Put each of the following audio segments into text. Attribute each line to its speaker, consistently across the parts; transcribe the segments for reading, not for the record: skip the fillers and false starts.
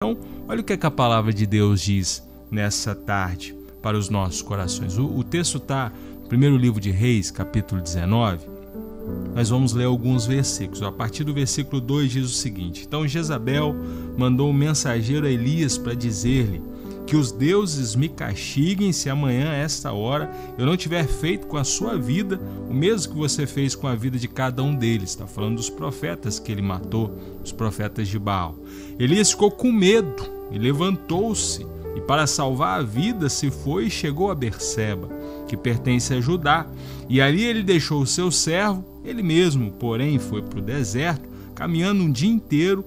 Speaker 1: Então, olha o que a palavra de Deus diz nessa tarde para os nossos corações. O texto está no primeiro livro de Reis, capítulo 19. Nós vamos ler alguns versículos. A partir do versículo 2 diz o seguinte: Então Jezabel mandou um mensageiro a Elias para dizer-lhe que os deuses me castiguem se amanhã, a esta hora, eu não tiver feito com a sua vida o mesmo que você fez com a vida de cada um deles. Está falando dos profetas que ele matou, os profetas de Baal. Elias ficou com medo e levantou-se, e para salvar a vida se foi e chegou a Berseba, que pertence a Judá. E ali ele deixou o seu servo, ele mesmo, porém, foi para o deserto, caminhando um dia inteiro.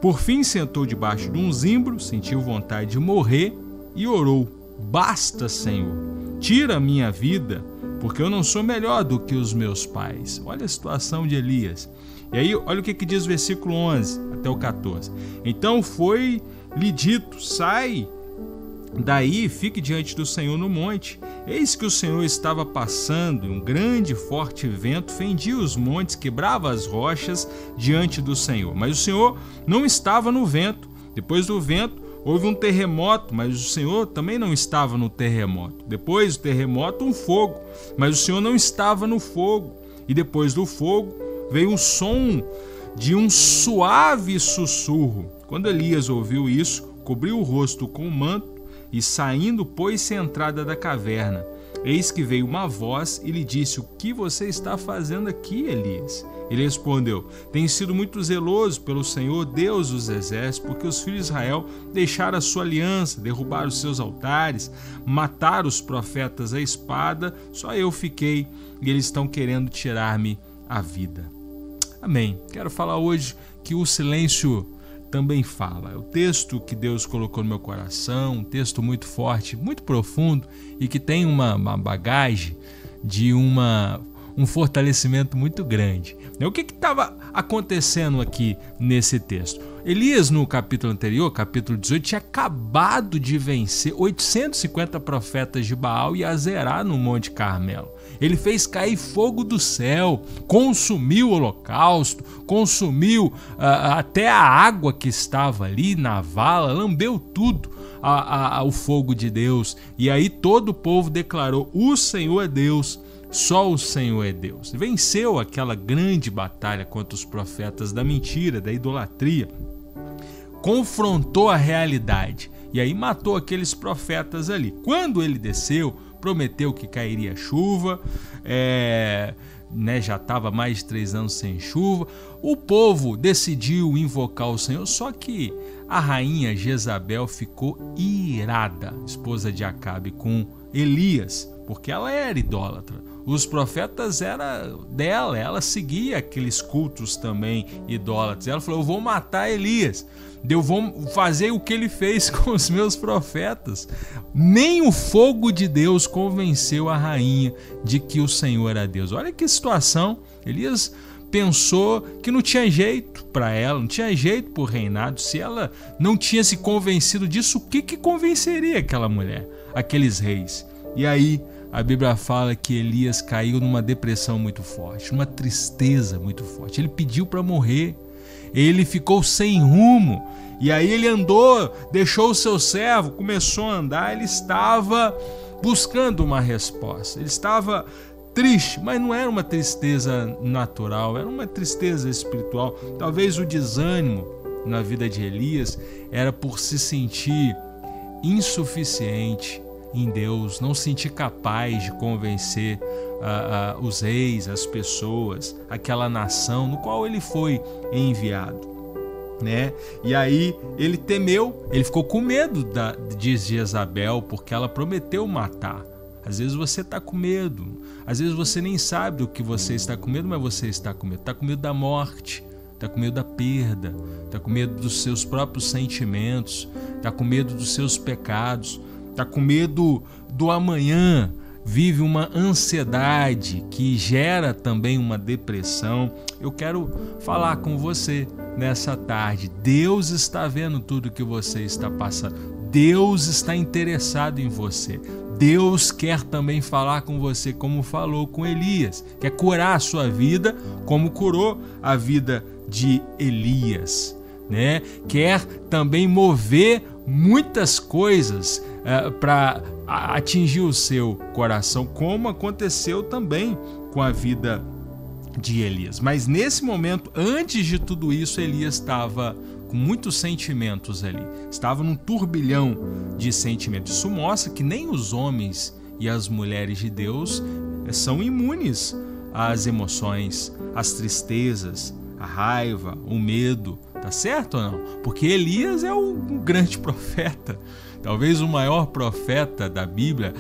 Speaker 1: Por fim sentou debaixo de um zimbro, sentiu vontade de morrer e orou: Basta, Senhor, tira a minha vida, porque eu não sou melhor do que os meus pais. Olha a situação de Elias. E aí, olha o que diz o versículo 11 até o 14. Então foi-lhe dito: sai daí, fique diante do Senhor no monte. Eis que o Senhor estava passando, e um grande e forte vento fendia os montes, quebrava as rochas diante do Senhor. Mas o Senhor não estava no vento. Depois do vento houve um terremoto, mas o Senhor também não estava no terremoto. Depois do terremoto, um fogo, mas o Senhor não estava no fogo. E depois do fogo veio um som de um suave sussurro. Quando Elias ouviu isso, cobriu o rosto com o manto e, saindo, pôs-se à entrada da caverna. Eis que veio uma voz e lhe disse: O que você está fazendo aqui, Elias? Ele respondeu: Tenho sido muito zeloso pelo Senhor, Deus dos exércitos, porque os filhos de Israel deixaram a sua aliança, derrubaram os seus altares, mataram os profetas à espada, só eu fiquei, e eles estão querendo tirar-me a vida. Amém. Quero falar hoje que o silêncio também fala. É o texto que Deus colocou no meu coração, um texto muito forte, muito profundo e que tem uma bagagem de um fortalecimento muito grande. O que estava acontecendo aqui nesse texto? Elias, no capítulo anterior, capítulo 18, tinha acabado de vencer 850 profetas de Baal e Azerá no Monte Carmelo. Ele fez cair fogo do céu, consumiu o holocausto, consumiu até a água que estava ali na vala, lambeu tudo o fogo de Deus. E aí todo o povo declarou: O Senhor é Deus. Só o Senhor é Deus. Venceu aquela grande batalha contra os profetas da mentira, da idolatria. Confrontou a realidade e aí matou aqueles profetas ali. Quando ele desceu, prometeu que cairia chuva, já estava mais de 3 anos sem chuva. O povo decidiu invocar o Senhor, só que a rainha Jezabel ficou irada, esposa de Acabe, com Elias, porque ela era idólatra. Os profetas eram dela, ela seguia aqueles cultos também idólatras. Ela falou: eu vou matar Elias, eu vou fazer o que ele fez com os meus profetas. Nem o fogo de Deus convenceu a rainha de que o Senhor era Deus. Olha que situação. Elias pensou que não tinha jeito para ela, não tinha jeito para o reinado. Se ela não tinha se convencido disso, o que convenceria aquela mulher, aqueles reis? E aí a Bíblia fala que Elias caiu numa depressão muito forte, numa tristeza muito forte. Ele pediu para morrer, ele ficou sem rumo. E aí ele andou, deixou o seu servo, começou a andar. Ele estava buscando uma resposta, ele estava triste, mas não era uma tristeza natural, era uma tristeza espiritual. Talvez o desânimo na vida de Elias era por se sentir insuficiente em Deus, não se sentir capaz de convencer os reis, as pessoas, aquela nação no qual ele foi enviado, né? E aí ele temeu, ele ficou com medo de Jezabel, porque ela prometeu matar. Às vezes você está com medo, às vezes você nem sabe do que você está com medo, mas você está com medo da morte, está com medo da perda, está com medo dos seus próprios sentimentos, está com medo dos seus pecados, está com medo do amanhã, vive uma ansiedade que gera também uma depressão. Eu quero falar com você nessa tarde. Deus está vendo tudo que você está passando. Deus está interessado em você. Deus quer também falar com você como falou com Elias. Quer curar a sua vida como curou a vida de Elias. né? Quer também mover muitas coisas para atingir o seu coração, como aconteceu também com a vida de Elias. Mas nesse momento, antes de tudo isso, Elias estava com muitos sentimentos ali, estava num turbilhão de sentimentos. Isso mostra que nem os homens e as mulheres de Deus são imunes às emoções, às tristezas, à raiva, o medo, tá certo ou não? Porque Elias é um grande profeta, talvez o maior profeta da Bíblia.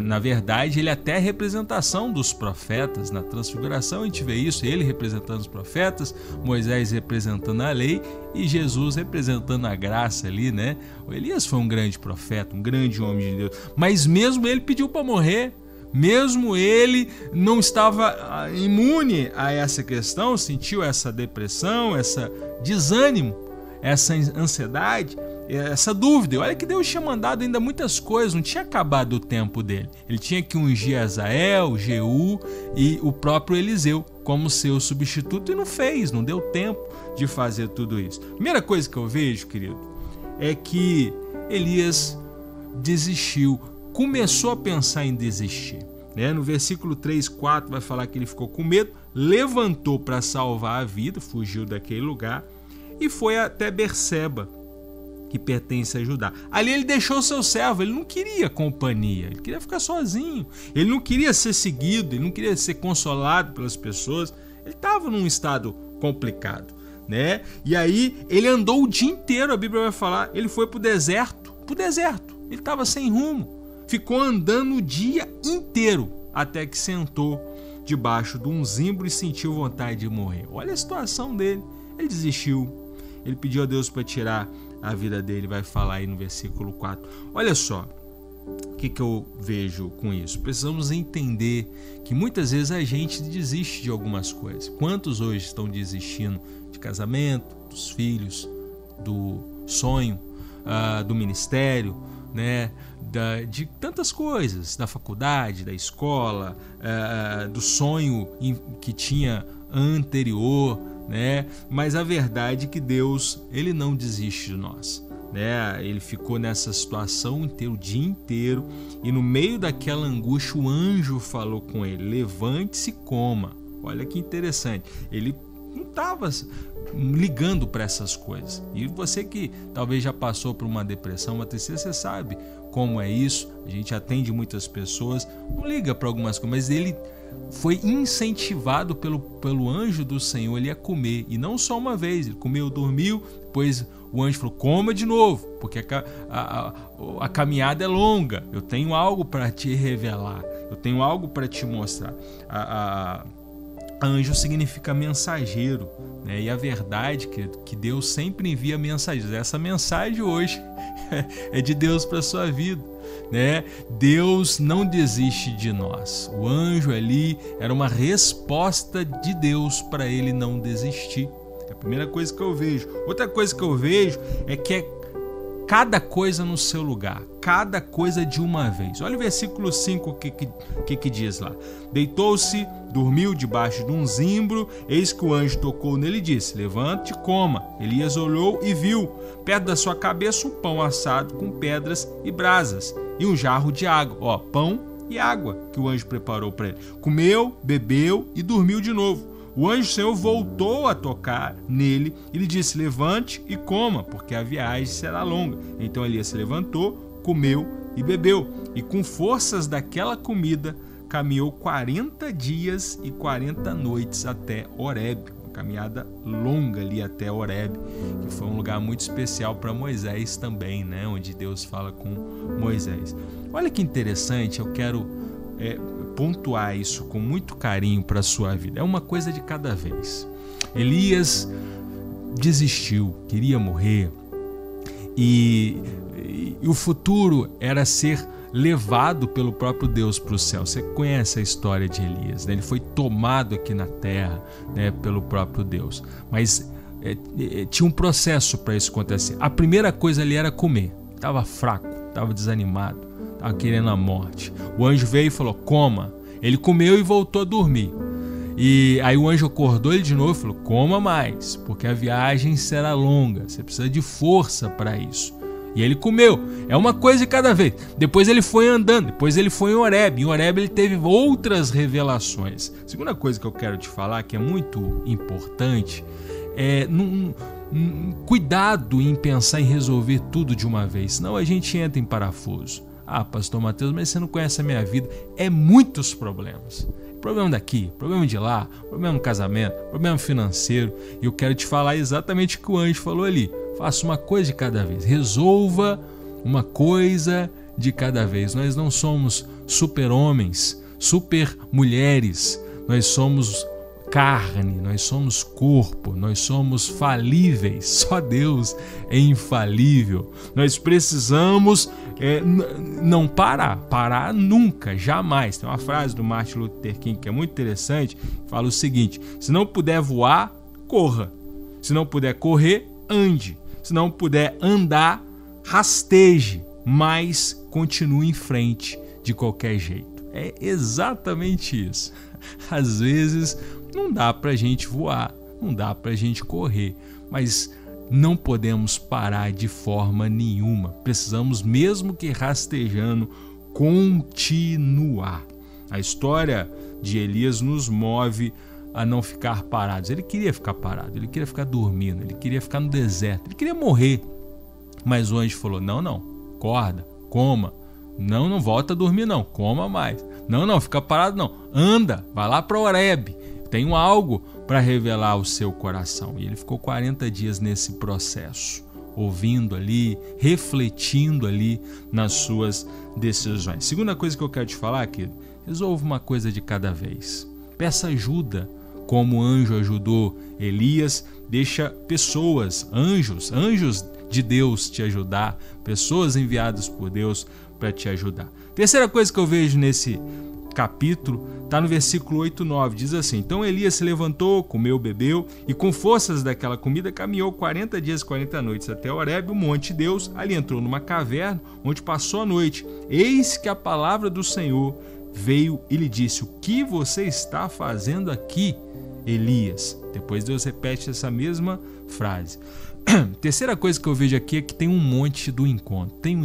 Speaker 1: Na verdade, ele é até a representação dos profetas. Na Transfiguração a gente vê isso, ele representando os profetas, Moisés representando a lei e Jesus representando a graça ali, né? O Elias foi um grande profeta, um grande homem de Deus, mas mesmo ele pediu para morrer. Mesmo ele não estava imune a essa questão, sentiu essa depressão, esse desânimo, essa ansiedade, essa dúvida. E olha que Deus tinha mandado ainda muitas coisas, não tinha acabado o tempo dele. Ele tinha que ungir Azael, Jeú e o próprio Eliseu como seu substituto e não fez, não deu tempo de fazer tudo isso. Primeira coisa que eu vejo, querido, é que Elias desistiu, começou a pensar em desistir, né? No versículo 3, 4 vai falar que ele ficou com medo, levantou para salvar a vida, fugiu daquele lugar e foi até Berseba, que pertence a Judá. Ali ele deixou seu servo, ele não queria companhia, ele queria ficar sozinho, ele não queria ser seguido, ele não queria ser consolado pelas pessoas, ele estava num estado complicado, né? E aí ele andou o dia inteiro, a Bíblia vai falar, ele foi pro deserto, ele estava sem rumo. Ficou andando o dia inteiro até que sentou debaixo de um zimbro e sentiu vontade de morrer. Olha a situação dele. Ele desistiu. Ele pediu a Deus para tirar a vida dele. Vai falar aí no versículo 4. Olha só o que eu vejo com isso. Precisamos entender que muitas vezes a gente desiste de algumas coisas. Quantos hoje estão desistindo de casamento, dos filhos, do sonho, do ministério, né? De tantas coisas, da faculdade, da escola, do sonho que tinha anterior, né? Mas a verdade é que Deus, ele não desiste de nós, né? Ele ficou nessa situação o dia inteiro e no meio daquela angústia o anjo falou com ele: levante-se e coma. Olha que interessante, ele não estava ligando para essas coisas. E você que talvez já passou por uma depressão, uma tristeza, você sabe como é isso. A gente atende muitas pessoas, não liga para algumas coisas, mas ele foi incentivado pelo anjo do Senhor, ele ia comer, e não só uma vez, ele comeu, dormiu, depois o anjo falou: coma de novo, porque a caminhada é longa, eu tenho algo para te revelar, eu tenho algo para te mostrar. Anjo significa mensageiro, né? E a verdade é que Deus sempre envia mensageiros. Essa mensagem hoje é de Deus para a sua vida, né? Deus não desiste de nós. O anjo ali era uma resposta de Deus para ele não desistir. É a primeira coisa que eu vejo. Outra coisa que eu vejo é que é cada coisa no seu lugar, cada coisa de uma vez. Olha o versículo 5, o que diz lá. Deitou-se, dormiu debaixo de um zimbro, eis que o anjo tocou nele e disse: levante e coma. Elias olhou e viu, perto da sua cabeça, um pão assado com pedras e brasas, e um jarro de água, pão e água que o anjo preparou para ele. Comeu, bebeu e dormiu de novo. O anjo do Senhor voltou a tocar nele e lhe disse: levante e coma, porque a viagem será longa. Então Elias se levantou, comeu e bebeu, e com forças daquela comida caminhou 40 dias e 40 noites até Horebe. Uma caminhada longa ali até Horebe, que foi um lugar muito especial para Moisés também, né? Onde Deus fala com Moisés. Olha que interessante, eu quero pontuar isso com muito carinho para a sua vida. É uma coisa de cada vez. Elias desistiu, queria morrer, e o futuro era ser levado pelo próprio Deus para o céu. Você conhece a história de Elias, né? Ele foi tomado aqui na terra, né, pelo próprio Deus, mas tinha um processo para isso acontecer. A primeira coisa ali era comer. Estava fraco, estava desanimado, estava querendo a morte. O anjo veio e falou: coma. Ele comeu e voltou a dormir. E aí o anjo acordou ele de novo e falou: coma mais, porque a viagem será longa, você precisa de força para isso. E ele comeu, é uma coisa de cada vez. Depois ele foi andando, depois ele foi em Horebe. Em Horebe ele teve outras revelações. Segunda coisa que eu quero te falar, que é muito importante, é cuidado em pensar em resolver tudo de uma vez, senão a gente entra em parafuso. Ah, pastor Mateus, mas você não conhece a minha vida. É muitos problemas. Problema daqui, problema de lá, problema no casamento, problema financeiro. E eu quero te falar exatamente o que o anjo falou ali. Faça uma coisa de cada vez. Resolva uma coisa de cada vez. Nós não somos super-homens, super-mulheres. Nós somos carne, nós somos corpo, nós somos falíveis. Só Deus é infalível. Nós precisamos não parar nunca, jamais. Tem uma frase do Martin Luther King que é muito interessante, que fala o seguinte: se não puder voar, corra. Se não puder correr, ande. Se não puder andar, rasteje, mas continue em frente de qualquer jeito. É exatamente isso. Às vezes não dá pra gente voar, não dá pra gente correr, mas não podemos parar de forma nenhuma. Precisamos, mesmo que rastejando, continuar. A história de Elias nos move a não ficar parados. Ele queria ficar parado, ele queria ficar dormindo, ele queria ficar no deserto, ele queria morrer. Mas o anjo falou: não, acorda, coma. Não volta a dormir não, coma mais. Não, fica parado não, anda, vai lá para Horebe. Tenho algo para revelar ao seu coração. E ele ficou 40 dias nesse processo, ouvindo ali, refletindo ali nas suas decisões. Segunda coisa que eu quero te falar, querido: resolva uma coisa de cada vez. Peça ajuda, como o anjo ajudou Elias. Deixa pessoas, anjos de Deus te ajudar, pessoas enviadas por Deus para te ajudar. Terceira coisa que eu vejo nesse capítulo está no versículo 8 e 9, diz assim: então Elias se levantou, comeu, bebeu e com forças daquela comida caminhou 40 dias e 40 noites até Horebe, o monte de Deus. Ali entrou numa caverna onde passou a noite. Eis que a palavra do Senhor veio e lhe disse: o que você está fazendo aqui, Elias? Depois Deus repete essa mesma frase. Terceira coisa que eu vejo aqui é que tem um monte do encontro. Tem um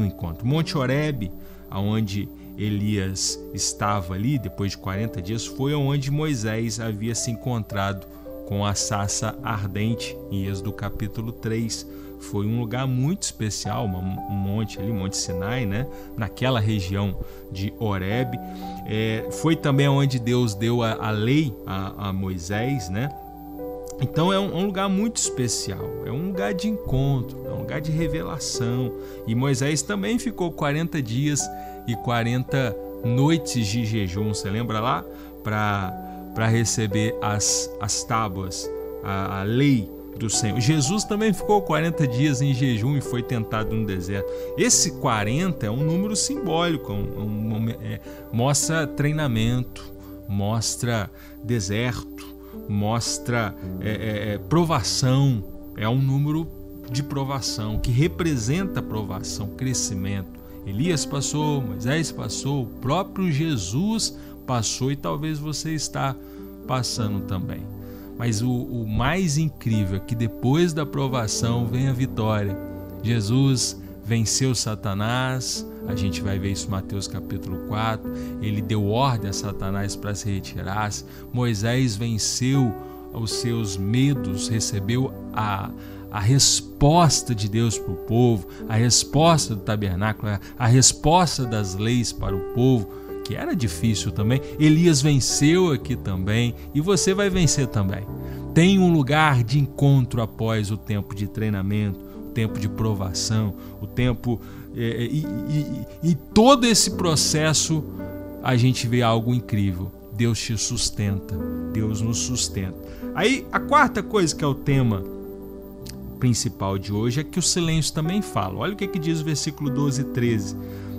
Speaker 1: encontro. Monte Horebe, onde Elias estava ali, depois de 40 dias, foi onde Moisés havia se encontrado com a sarça ardente, em Êxodo capítulo 3. Foi um lugar muito especial, um monte ali, Monte Sinai, né? Naquela região de Horebe. Foi também onde Deus deu a lei a Moisés, né? Então é um lugar muito especial, é um lugar de encontro, é um lugar de revelação. E Moisés também ficou 40 dias e 40 noites de jejum, você lembra lá? Para receber as tábuas, a lei do Senhor. Jesus também ficou 40 dias em jejum e foi tentado no deserto. Esse 40 é um número simbólico, mostra treinamento, mostra deserto, mostra provação. É um número de provação que representa provação, crescimento. Elias passou, Moisés passou, o próprio Jesus passou e talvez você está passando também. Mas o mais incrível é que depois da provação vem a vitória. Jesus venceu Satanás, a gente vai ver isso em Mateus capítulo 4, ele deu ordem a Satanás para se retirar. Moisés venceu os seus medos, recebeu a resposta de Deus para o povo, a resposta do tabernáculo, a resposta das leis para o povo, que era difícil também. Elias venceu aqui também e você vai vencer também. Tem um lugar de encontro após o tempo de treinamento, o tempo de provação, o tempo e todo esse processo a gente vê algo incrível. Deus te sustenta, Deus nos sustenta. Aí a quarta coisa que é o tema principal de hoje é que o silêncio também fala. Olha o que diz o versículo 12 e 13.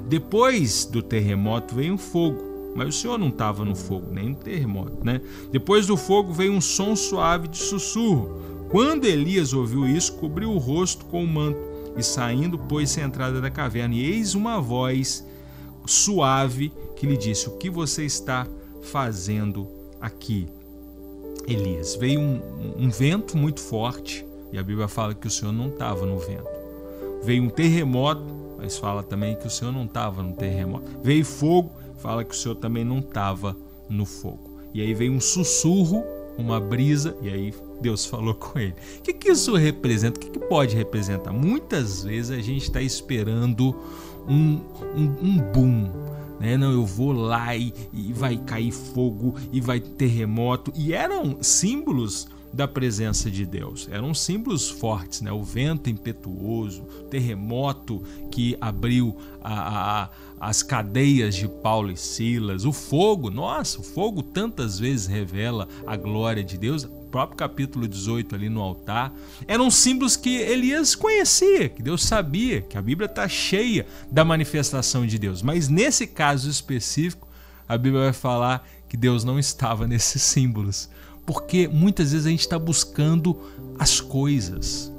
Speaker 1: Depois do terremoto veio um fogo, mas o Senhor não estava no fogo, nem no terremoto, né? Depois do fogo veio um som suave de sussurro. Quando Elias ouviu isso, cobriu o rosto com o manto e saindo pôs-se à entrada da caverna. E eis uma voz suave que lhe disse: o que você está fazendo aqui, Elias? Veio um vento muito forte, e a Bíblia fala que o Senhor não estava no vento. Veio um terremoto, mas fala também que o Senhor não estava no terremoto. Veio fogo, fala que o Senhor também não estava no fogo. E aí veio um sussurro, uma brisa, e aí Deus falou com ele. O que isso representa? O que pode representar? Muitas vezes a gente está esperando um boom, né? Não, eu vou lá e vai cair fogo e vai terremoto. E eram símbolos da presença de Deus, eram símbolos fortes, né? O vento impetuoso, o terremoto que abriu as cadeias de Paulo e Silas, o fogo, nossa, o fogo tantas vezes revela a glória de Deus. O próprio capítulo 18 ali no altar, eram símbolos que Elias conhecia, que Deus sabia, que a Bíblia está cheia da manifestação de Deus. Mas nesse caso específico, a Bíblia vai falar que Deus não estava nesses símbolos, porque muitas vezes a gente está buscando as coisas,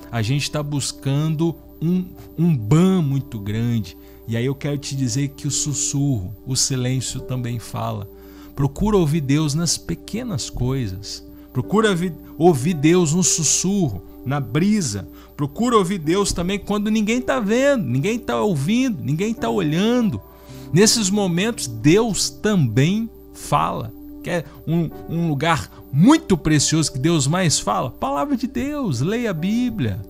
Speaker 1: a gente está buscando um ban muito grande. E aí eu quero te dizer que o sussurro, o silêncio também fala. Procura ouvir Deus nas pequenas coisas. Procura ouvir Deus no sussurro, na brisa. Procura ouvir Deus também quando ninguém está vendo, ninguém está ouvindo, ninguém está olhando. Nesses momentos, Deus também fala. Quer um lugar muito precioso que Deus mais fala? Palavra de Deus, leia a Bíblia.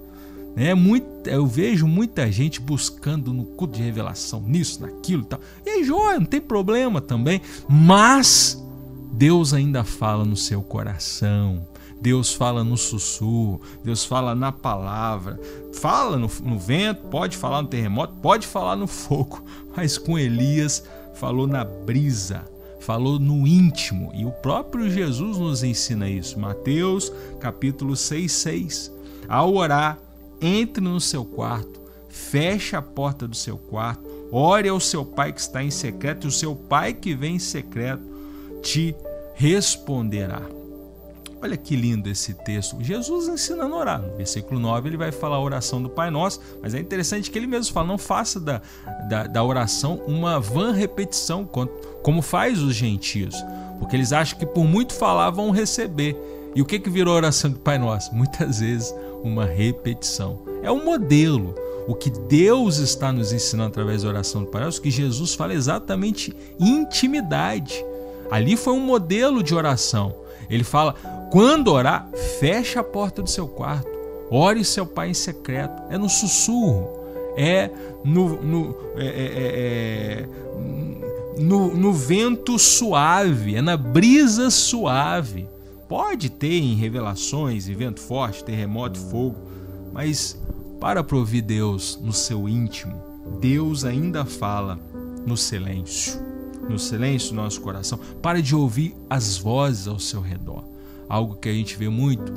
Speaker 1: Eu vejo muita gente buscando no culto de revelação, nisso, naquilo e tal. E aí, joia, não tem problema também. Mas Deus ainda fala no seu coração. Deus fala no sussurro. Deus fala na palavra. Fala no vento, pode falar no terremoto, pode falar no fogo. Mas com Elias falou na brisa, falou no íntimo. E o próprio Jesus nos ensina isso. Mateus capítulo 6:6. Ao orar, entre no seu quarto, feche a porta do seu quarto, ore ao seu pai que está em secreto, e o seu pai que vem em secreto te responderá. Olha que lindo esse texto. Jesus ensinando a orar. No versículo 9 ele vai falar a oração do Pai Nosso, mas é interessante que ele mesmo fala, não faça da oração uma vã repetição, como faz os gentios, porque eles acham que por muito falar vão receber. E o que virou a oração do Pai Nosso? Muitas vezes uma repetição. É um modelo. O que Deus está nos ensinando através da oração do Pai Nosso, que Jesus fala exatamente intimidade. Ali foi um modelo de oração. Ele fala, quando orar, feche a porta do seu quarto, ore seu pai em secreto. É no sussurro, é no vento suave, é na brisa suave. Pode ter em revelações, em vento forte, terremoto, fogo, mas para ouvir Deus no seu íntimo, Deus ainda fala no silêncio do nosso coração. Para de ouvir as vozes ao seu redor, algo que a gente vê muito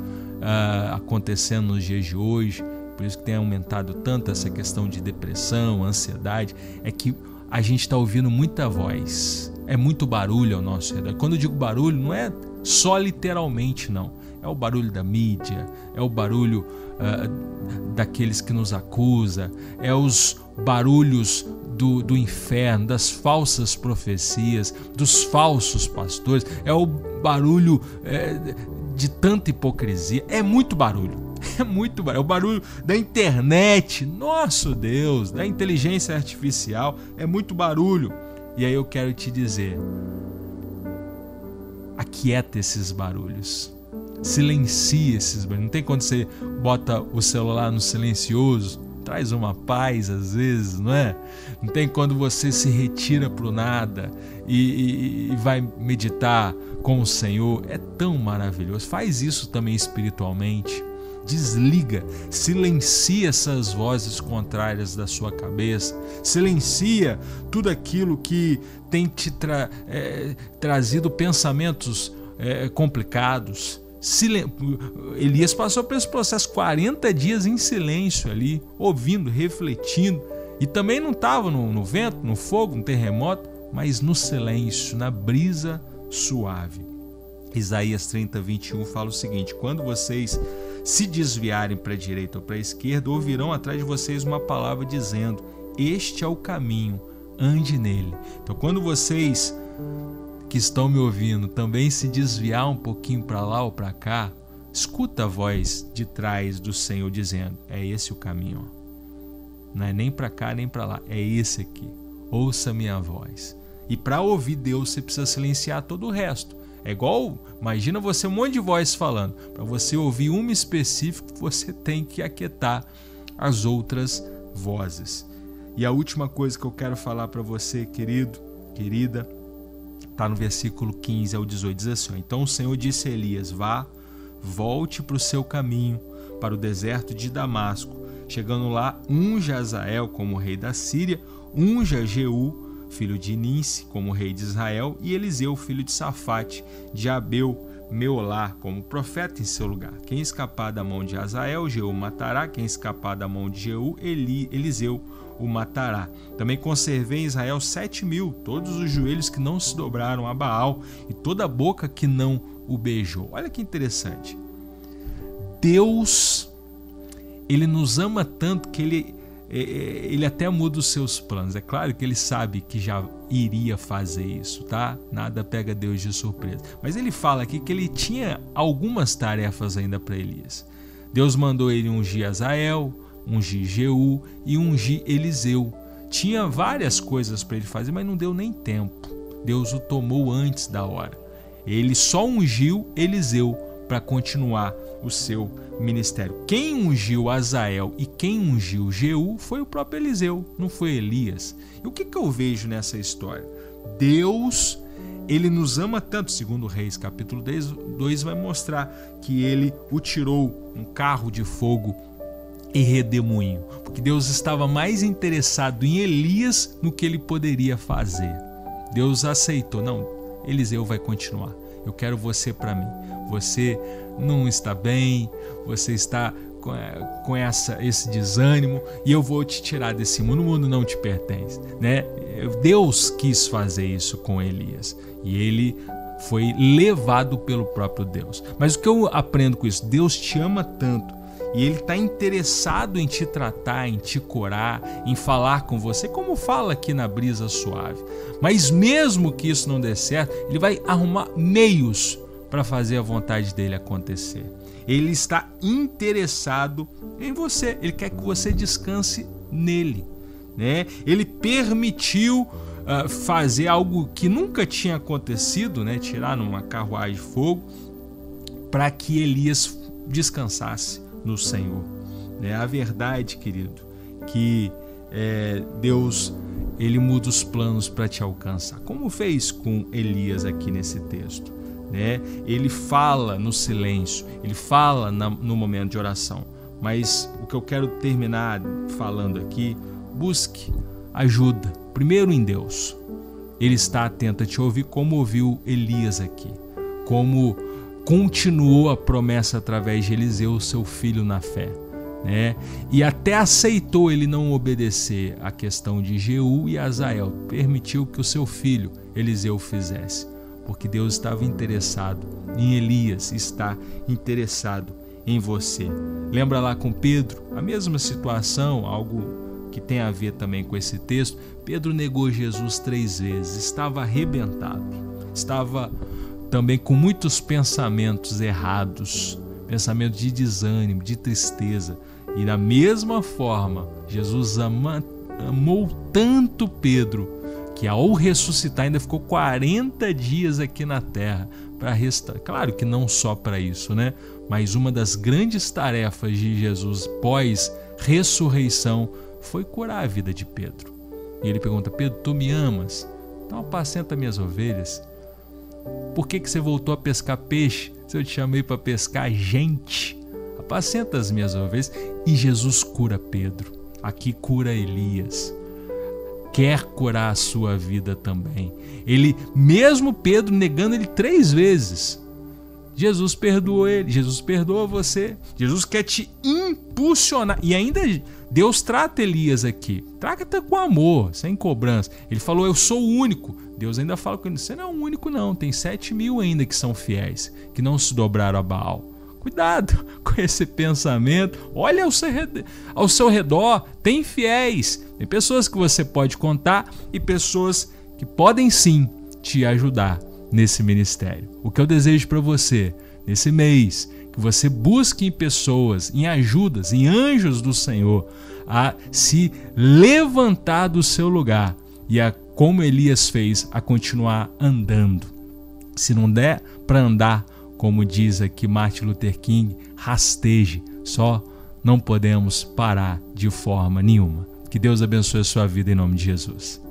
Speaker 1: acontecendo nos dias de hoje, por isso que tem aumentado tanto essa questão de depressão, ansiedade, é que a gente está ouvindo muita voz, é muito barulho ao nosso redor. Quando eu digo barulho, não é só literalmente, não. É o barulho da mídia, é o barulho daqueles que nos acusam, é os barulhos do inferno, das falsas profecias, dos falsos pastores, é o barulho de tanta hipocrisia. É muito barulho, é o barulho da internet, nosso Deus, da inteligência artificial, é muito barulho. E aí eu quero te dizer, aquieta esses barulhos, silencia esses barulhos. Não tem quando você bota o celular no silencioso, traz uma paz às vezes, não é? Não tem quando você se retira para o nada e vai meditar com o Senhor. É tão maravilhoso. Faz isso também espiritualmente. Desliga, silencia essas vozes contrárias da sua cabeça, silencia tudo aquilo que tem te trazido pensamentos complicados. Elias passou por esse processo 40 dias em silêncio ali, ouvindo, refletindo, e também não estava no vento, no fogo, no terremoto, mas no silêncio, na brisa suave. Isaías 30:21 fala o seguinte: quando vocês se desviarem para a direita ou para a esquerda, ouvirão atrás de vocês uma palavra dizendo, este é o caminho, ande nele. Então quando vocês que estão me ouvindo também se desviar um pouquinho para lá ou para cá, escuta a voz de trás do Senhor dizendo: é esse o caminho, ó. Não é nem para cá nem para lá, é esse aqui. Ouça a minha voz. E para ouvir Deus você precisa silenciar todo o resto. É igual, imagina você um monte de voz falando. Para você ouvir uma específica, você tem que aquietar as outras vozes. E a última coisa que eu quero falar para você, querido, querida, está no versículo 15 ao 18, diz assim: então o Senhor disse a Elias: vá, volte para o seu caminho, para o deserto de Damasco. Chegando lá, unja Hazael como rei da Síria, unja Jeú, filho de Ninsi, como rei de Israel, e Eliseu, filho de Safate, de Abel, Meolá, como profeta em seu lugar. Quem escapar da mão de Hazael, Jeú matará. Quem escapar da mão de Jeú, Eliseu o matará. Também conservei em Israel 7.000, todos os joelhos que não se dobraram a Baal e toda a boca que não o beijou. Olha que interessante. Deus, Ele nos ama tanto que Ele até muda os seus planos. É claro que Ele sabe que já iria fazer isso, tá? Nada pega Deus de surpresa. Mas Ele fala aqui que Ele tinha algumas tarefas ainda para Elias. Deus mandou ele ungir Hazael, ungir Jeú e ungir Eliseu. Tinha várias coisas para ele fazer, mas não deu nem tempo. Deus o tomou antes da hora. Ele só ungiu Eliseu para continuar o seu ministério. Quem ungiu Hazael e quem ungiu Jeú foi o próprio Eliseu, não foi Elias. E o que eu vejo nessa história? Deus, Ele nos ama tanto, segundo Reis capítulo 2 vai mostrar que Ele o tirou um carro de fogo e redemoinho, porque Deus estava mais interessado em Elias no que ele poderia fazer. Deus aceitou: não, Eliseu vai continuar, eu quero você para mim. Você não está bem, você está com esse desânimo e eu vou te tirar desse mundo, o mundo não te pertence, né? Deus quis fazer isso com Elias e ele foi levado pelo próprio Deus. Mas o que eu aprendo com isso? Deus te ama tanto e Ele está interessado em te tratar, em te curar, em falar com você, como fala aqui na Brisa Suave. Mas mesmo que isso não dê certo, Ele vai arrumar meios para fazer a vontade dele acontecer. Ele está interessado em você, Ele quer que você descanse nele, né? Ele permitiu fazer algo que nunca tinha acontecido, né? Tirar numa carruagem de fogo, para que Elias descansasse no Senhor. É a verdade, querido, que Deus, Ele muda os planos para te alcançar, como fez com Elias aqui nesse texto, né? Ele fala no silêncio, Ele fala no momento de oração. Mas o que eu quero terminar falando aqui: busque ajuda primeiro em Deus. Ele está atento a te ouvir, como ouviu Elias aqui, como continuou a promessa através de Eliseu, seu filho na fé, né? E até aceitou ele não obedecer à questão de Jeú e Hazael, permitiu que o seu filho Eliseu fizesse, porque Deus estava interessado em Elias, está interessado em você. Lembra lá com Pedro, a mesma situação, algo que tem a ver também com esse texto. Pedro negou Jesus 3 vezes, estava arrebentado, estava também com muitos pensamentos errados, pensamentos de desânimo, de tristeza. E da mesma forma, Jesus amou tanto Pedro que ao ressuscitar ainda ficou 40 dias aqui na terra para restaurar. Claro que não só para isso, né? Mas uma das grandes tarefas de Jesus pós-ressurreição foi curar a vida de Pedro. E ele pergunta: Pedro, tu me amas? Então apacenta minhas ovelhas. Por que você voltou a pescar peixe se eu te chamei para pescar gente? Apacenta as minhas ovelhas. E Jesus cura Pedro. Aqui cura Elias. Quer curar a sua vida também. Ele, mesmo Pedro negando ele 3 vezes, Jesus perdoou ele, Jesus perdoa você. Jesus quer te impulsionar. E ainda Deus trata Elias aqui, trata com amor, sem cobrança. Ele falou: eu sou o único. Deus ainda fala com ele: você não é o único não, tem 7.000 ainda que são fiéis, que não se dobraram a Baal. Cuidado com esse pensamento. Olha ao seu redor, tem fiéis, tem pessoas que você pode contar e pessoas que podem sim te ajudar nesse ministério. O que eu desejo para você nesse mês, que você busque em pessoas, em ajudas, em anjos do Senhor, a se levantar do seu lugar e a, como Elias fez, a continuar andando. Se não der para andar, como diz aqui Martin Luther King, rasteje, só não podemos parar de forma nenhuma. Que Deus abençoe a sua vida em nome de Jesus.